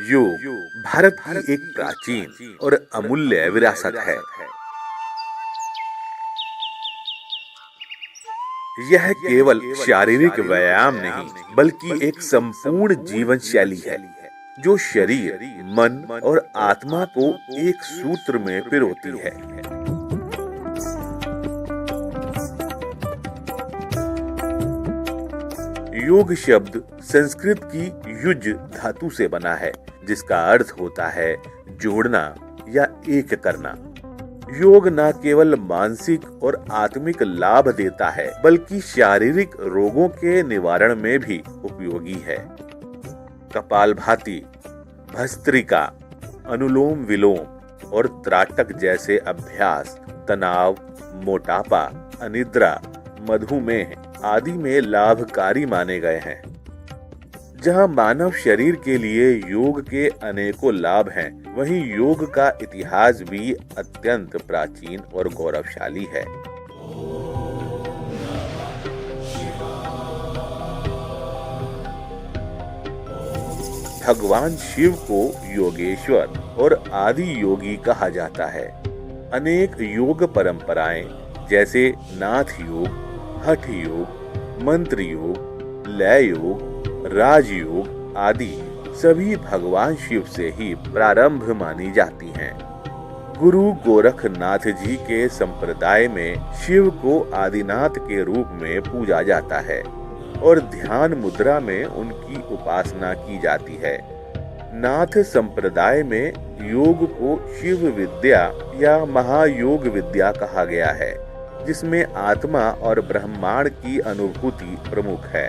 योग भारत की एक प्राचीन और अमूल्य विरासत है। यह केवल शारीरिक व्यायाम नहीं बल्कि एक संपूर्ण जीवन शैली है जो शरीर, मन और आत्मा को एक सूत्र में पिरोती है। योग शब्द संस्कृत की युज धातु से बना है, जिसका अर्थ होता है जोड़ना या एक करना। योग न केवल मानसिक और आत्मिक लाभ देता है बल्कि शारीरिक रोगों के निवारण में भी उपयोगी है। कपालभाति, भस्त्रिका, अनुलोम विलोम और त्राटक जैसे अभ्यास तनाव, मोटापा, अनिद्रा, मधुमेह आदि में लाभकारी माने गए हैं। जहां मानव शरीर के लिए योग के अनेकों लाभ हैं, वहीं योग का इतिहास भी अत्यंत प्राचीन और गौरवशाली है। भगवान शिव को योगेश्वर और आदि योगी कहा जाता है। अनेक योग परंपराएं जैसे नाथ योग, हठ योग, मंत्र योग, लय योग, राजयोग आदि सभी भगवान शिव से ही प्रारंभ मानी जाती हैं। गुरु गोरखनाथ जी के संप्रदाय में शिव को आदिनाथ के रूप में पूजा जाता है और ध्यान मुद्रा में उनकी उपासना की जाती है। नाथ संप्रदाय में योग को शिव विद्या या महायोग विद्या कहा गया है, जिसमें आत्मा और ब्रह्मांड की अनुभूति प्रमुख है।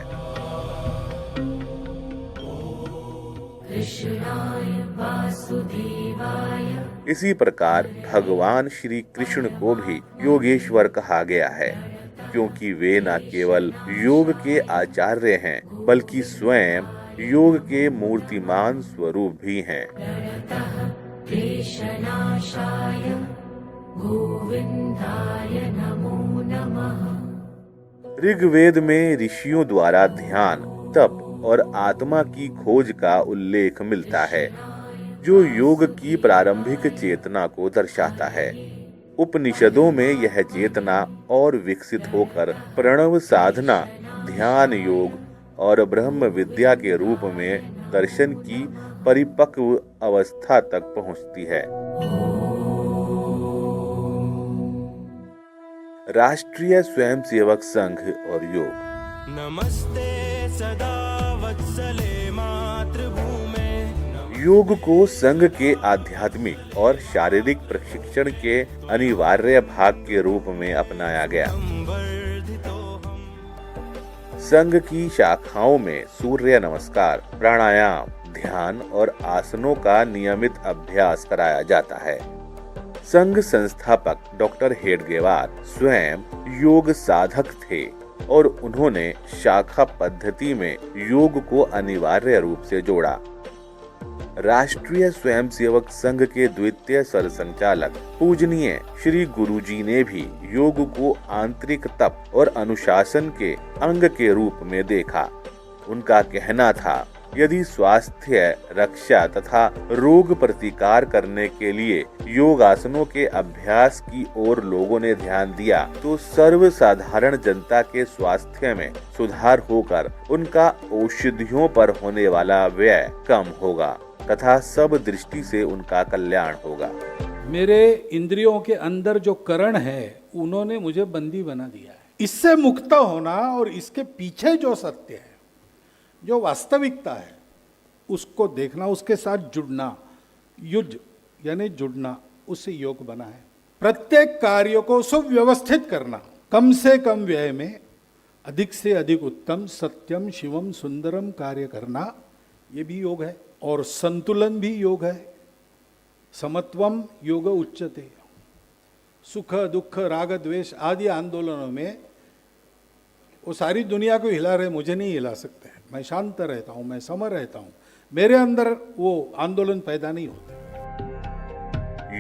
इसी प्रकार भगवान श्री कृष्ण को भी योगेश्वर कहा गया है, क्योंकि वे न केवल योग के आचार्य हैं बल्कि स्वयं योग के मूर्तिमान स्वरूप भी हैं। ऋग्वेद में ऋषियों द्वारा ध्यान, तप और आत्मा की खोज का उल्लेख मिलता है, जो योग की प्रारंभिक चेतना को दर्शाता है। उपनिषदों में यह चेतना और विकसित होकर प्रणव साधना, ध्यान योग और ब्रह्म विद्या के रूप में दर्शन की परिपक्व अवस्था तक पहुंचती है। राष्ट्रीय स्वयंसेवक संघ और योग। नमस्ते सदा वत्सले मातृभूमे। योग को संघ के आध्यात्मिक और शारीरिक प्रशिक्षण के अनिवार्य भाग के रूप में अपनाया गया। संघ की शाखाओं में सूर्य नमस्कार, प्राणायाम, ध्यान और आसनों का नियमित अभ्यास कराया जाता है। संघ संस्थापक डॉक्टर हेडगेवार स्वयं योग साधक थे और उन्होंने शाखा पद्धति में योग को अनिवार्य रूप से जोड़ा। राष्ट्रीय स्वयंसेवक संघ के द्वितीय सरसंचालक पूजनीय श्री गुरुजी ने भी योग को आंतरिक तप और अनुशासन के अंग के रूप में देखा। उनका कहना था, यदि स्वास्थ्य रक्षा तथा रोग प्रतिकार करने के लिए योगासनों के अभ्यास की ओर लोगों ने ध्यान दिया तो सर्वसाधारण जनता के स्वास्थ्य में सुधार होकर उनका औषधियों पर होने वाला व्यय कम होगा तथा सब दृष्टि से उनका कल्याण होगा। मेरे इंद्रियों के अंदर जो करण है उन्होंने मुझे बंदी बना दिया है। इससे मुक्त होना और इसके पीछे जो सत्य है, जो वास्तविकता है, उसको देखना, उसके साथ जुड़ना, युज यानी जुड़ना, उससे योग बना है। प्रत्येक कार्य को सुव्यवस्थित करना, कम से कम व्यय में अधिक से अधिक उत्तम, सत्यम शिवम सुंदरम कार्य करना, ये भी योग है। और संतुलन भी योग है। समत्वम योग उच्यते। सुख दुख राग द्वेष आदि आंदोलनों में वो सारी दुनिया को हिला रहे, मुझे नहीं हिला सकते। मैं शांत रहता हूँ, मैं समर रहता हूँ, मेरे अंदर वो आंदोलन पैदा नहीं होता।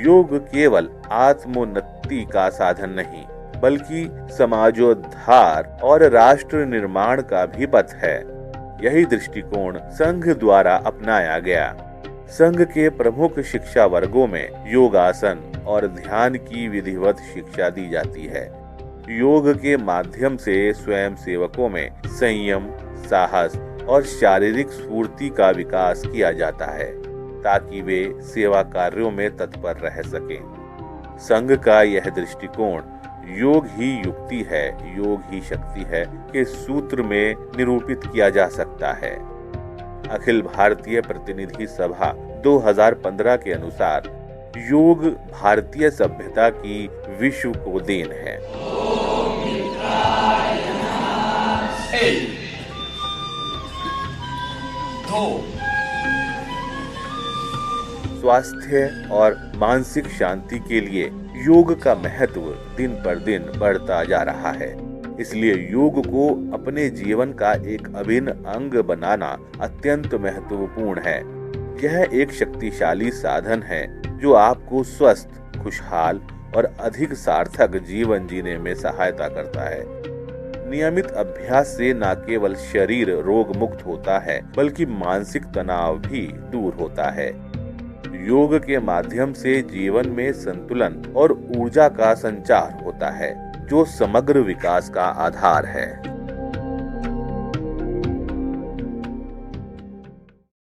योग केवल आत्मोन्नति का साधन नहीं बल्कि समाजोद्धार और राष्ट्र निर्माण का भी पथ है। यही दृष्टिकोण संघ द्वारा अपनाया गया। संघ के प्रमुख शिक्षा वर्गों में योगासन और ध्यान की विधिवत शिक्षा दी जाती है। योग के माध्यम से स्वयं सेवकों में संयम, साहस और शारीरिक स्फूर्ति का विकास किया जाता है ताकि वे सेवा कार्यों में तत्पर रह सकें। संघ का यह दृष्टिकोण योग ही युक्ति है, योग ही शक्ति है के सूत्र में निरूपित किया जा सकता है। अखिल भारतीय प्रतिनिधि सभा 2015 के अनुसार योग भारतीय सभ्यता की विश्व को देन है। स्वास्थ्य और मानसिक शांति के लिए योग का महत्व दिन पर दिन बढ़ता जा रहा है। इसलिए योग को अपने जीवन का एक अभिन्न अंग बनाना अत्यंत महत्वपूर्ण है। यह एक शक्तिशाली साधन है जो आपको स्वस्थ, खुशहाल और अधिक सार्थक जीवन जीने में सहायता करता है। नियमित अभ्यास से न केवल शरीर रोग मुक्त होता है बल्कि मानसिक तनाव भी दूर होता है। योग के माध्यम से जीवन में संतुलन और ऊर्जा का संचार होता है जो समग्र विकास का आधार है।